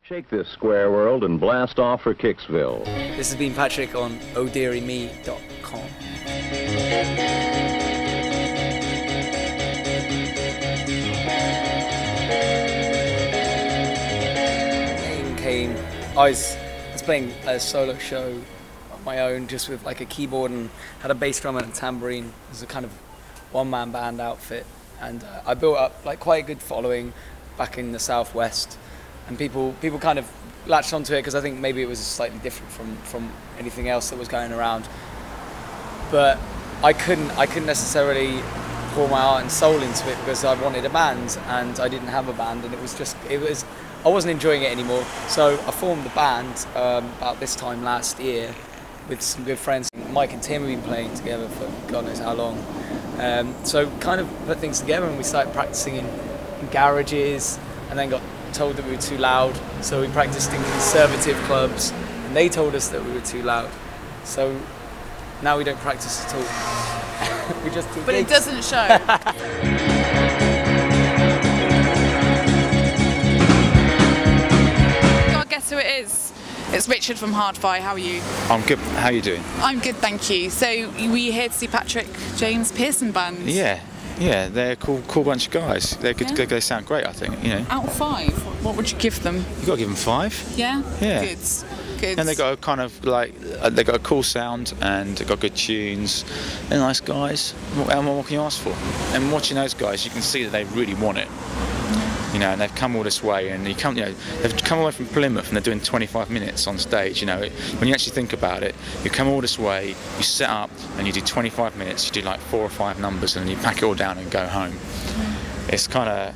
Shake this square world and blast off for Kicksville. This has been Patrick on ohDearyme.com. I was playing a solo show on my own, just with like a keyboard, and had a bass drum and a tambourine. It was a kind of one-man band outfit, and I built up like quite a good following back in the southwest, and people kind of latched onto it because I think maybe it was slightly different from anything else that was going around. But I couldn't necessarily pour my heart and soul into it because I wanted a band and I didn't have a band, and I wasn't enjoying it anymore. So I formed the band about this time last year with some good friends. Mike and Tim have been playing together for God knows how long. So kind of put things together, and we started practicing in garages, and then got told that we were too loud. So we practiced in conservative clubs, and they told us that we were too loud. So now we don't practice at all. We just do But gigs. it doesn't show. Guess who it is? It's Richard from Hardfi. How are you? I'm good. How are you doing? I'm good, thank you. So we're here to see Patrick James Pearson Band. Yeah, they're a cool bunch of guys. They're good. Yeah. They sound great, I think. You know. Out of 5, what would you give them? You got to give them 5. Yeah. Yeah. Good. And they got a kind of like they got a cool sound, and they got good tunes. They're nice guys. What can you ask for? And watching those guys, you can see that they really want it. You know, and they've come all this way, and they've come away from Plymouth, and they're doing 25 minutes on stage. You know, when you actually think about it, you come all this way, you set up, and you do 25 minutes. You do like 4 or 5 numbers, and then you pack it all down and go home. It's kind of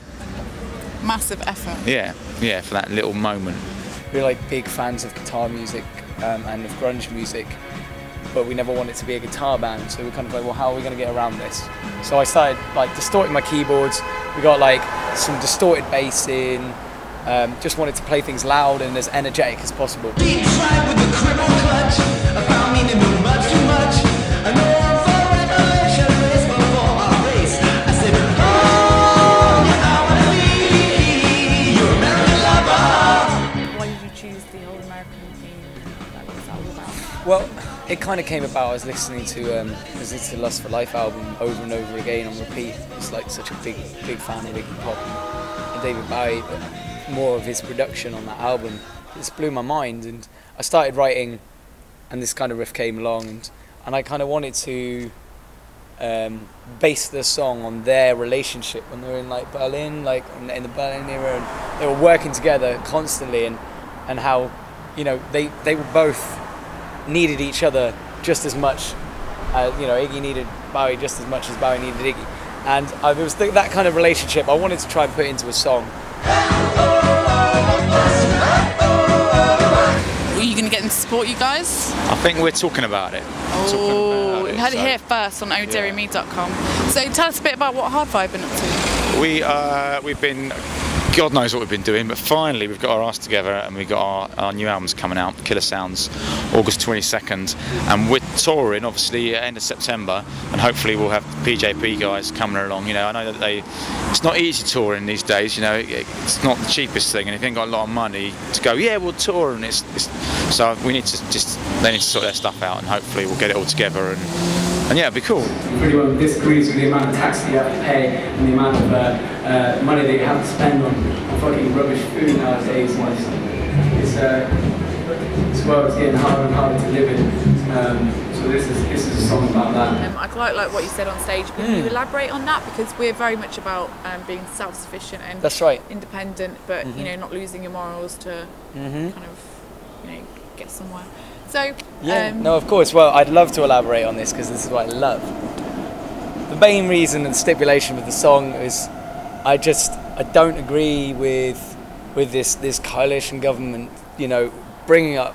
massive effort. Yeah, for that little moment. We're like big fans of guitar music and of grunge music, but we never wanted to be a guitar band, so we're kind of like, well, how are we going to get around this? So I started like distorting my keyboards. We got like some distorted bass in, just wanted to play things loud and as energetic as possible. Well, it kind of came about. I was listening to the Lust for Life album over and over again on repeat. I was like such a big fan of Iggy Pop and David Bowie, but more of his production on that album. This blew my mind, and I started writing, and this kind of riff came along, and I kind of wanted to base the song on their relationship when they were in like Berlin, like in the Berlin era, and they were working together constantly, and how, you know, they were both needed each other just as much as, you know, Iggy needed Bowie just as much as Bowie needed Iggy, and there was that kind of relationship I wanted to try and put into a song. Are you going to get them to support you guys? I think we're talking about it. You had it here first on ohDearyme.com. So tell us a bit about what Hardfi have been up to. We've been, God knows what we've been doing, but finally we've got our arse together, and we've got our new albums coming out, Killer Sounds, August 22nd, and we're touring obviously at end of September, and hopefully we'll have PJP guys coming along. You know, I know that it's not easy touring these days. You know, it's not the cheapest thing, and if you ain't got a lot of money to go, yeah, we'll tour, and so we need to they need to sort their stuff out, and hopefully we'll get it all together, and yeah, it'd be cool. Pretty well disagrees with the amount of tax that you have to pay and the amount of money that you have to spend on fucking rubbish food nowadays. It's getting harder and harder to live in. So this is a song about that. I quite like what you said on stage. Can you elaborate on that, because we're very much about being self-sufficient and that's right, independent, but you know, not losing your morals to kind of, you know, get somewhere. So no, of course. Well, I'd love to elaborate on this because this is what I love. The main reason and stipulation with the song is I don't agree with this coalition government, you know, bringing up,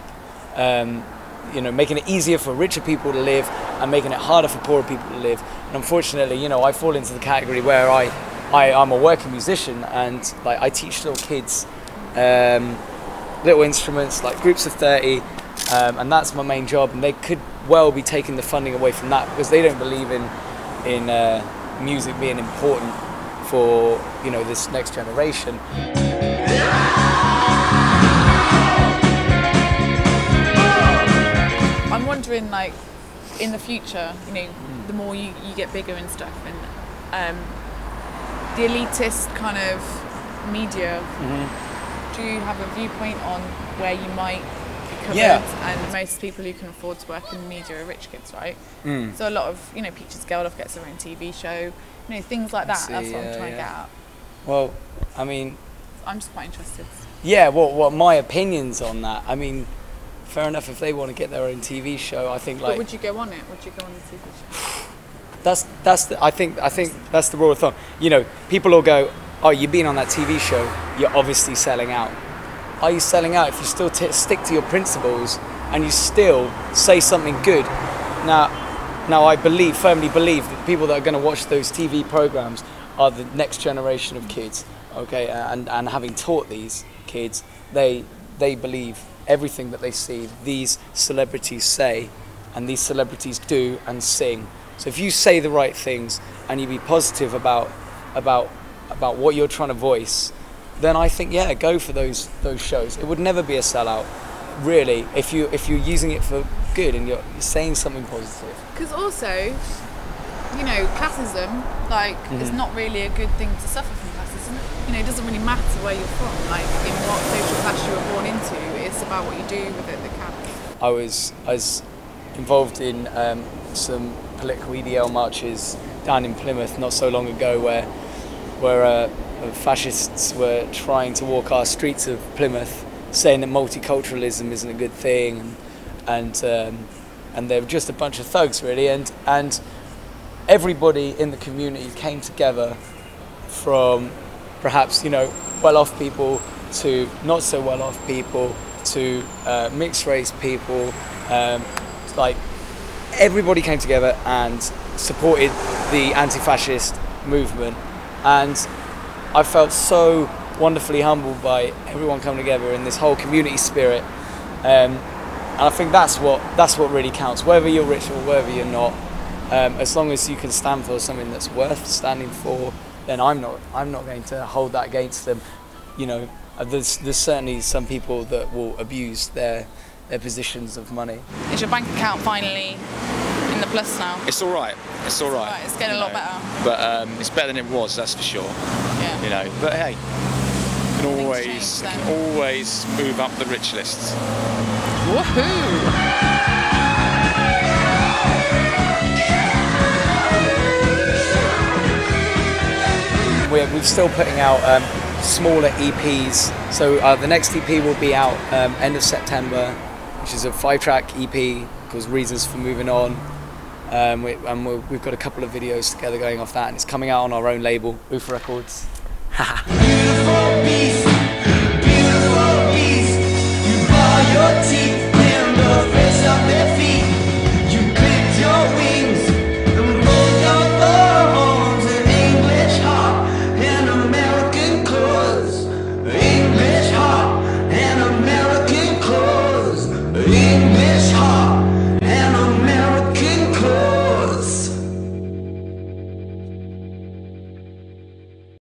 you know, making it easier for richer people to live and making it harder for poorer people to live. And unfortunately, you know, I fall into the category where I'm a working musician, and like I teach little kids little instruments, like groups of 30, and that's my main job. And they could well be taking the funding away from that because they don't believe in music being important for, you know, this next generation. wondering, like, in the future, you know, the more you get bigger and stuff, and the elitist kind of media, do you have a viewpoint on where you might be covered? And most people who can afford to work in media are rich kids, right? So a lot of, you know, Peaches Geldof gets her own TV show, you know, things like that. That's what I'm trying to get at. Well, I mean, I'm just quite interested. Yeah, what my opinions on that? I mean, fair enough if they want to get their own TV show. I think, like, but would you go on it? Would you go on the TV show? I think that's the rule of thumb. You know, people will go, "Oh, you've been on that TV show. You're obviously selling out." Are you selling out if you still stick to your principles and you still say something good? Now I firmly believe that the people that are going to watch those TV programs are the next generation of kids. Okay, and having taught these kids, they believe everything that they see these celebrities say, and these celebrities do and sing. So if you say the right things and you be positive about what you're trying to voice, then I think, yeah, go for those shows. It would never be a sellout, really, if you're using it for good and you're saying something positive. Because also, you know, classism, like, is not really a good thing to suffer from classism. You know, it doesn't really matter where you're from, like, in what social class you were born into. It's about what you do with it that counts. I was involved in some political EDL marches down in Plymouth not so long ago, where fascists were trying to walk our streets of Plymouth, saying that multiculturalism isn't a good thing, and they were just a bunch of thugs, really, and everybody in the community came together, from perhaps, you know, well-off people to not so well-off people to mixed race people. Like, everybody came together and supported the anti-fascist movement, and I felt so wonderfully humbled by everyone coming together in this whole community spirit, and I think that's what really counts. Whether you're rich or whether you're not, as long as you can stand for something that's worth standing for, then I'm not going to hold that against them. You know, there's certainly some people that will abuse their positions of money. Is your bank account finally in the plus now? It's all right. It's all right. It's getting a lot better. But it's better than it was, that's for sure. Yeah. You know, but hey, you can always move up the rich list. Woohoo! We're still putting out smaller EPs. So the next EP will be out end of September, which is a 5-track EP called Reasons for Moving On. We've got a couple of videos together going off that, and it's coming out on our own label, Oof Records. Beautiful beast, you bar your teeth in the face of their feet. You clipped your wings and rolled your bones. An English heart and American clothes. English heart and American clothes.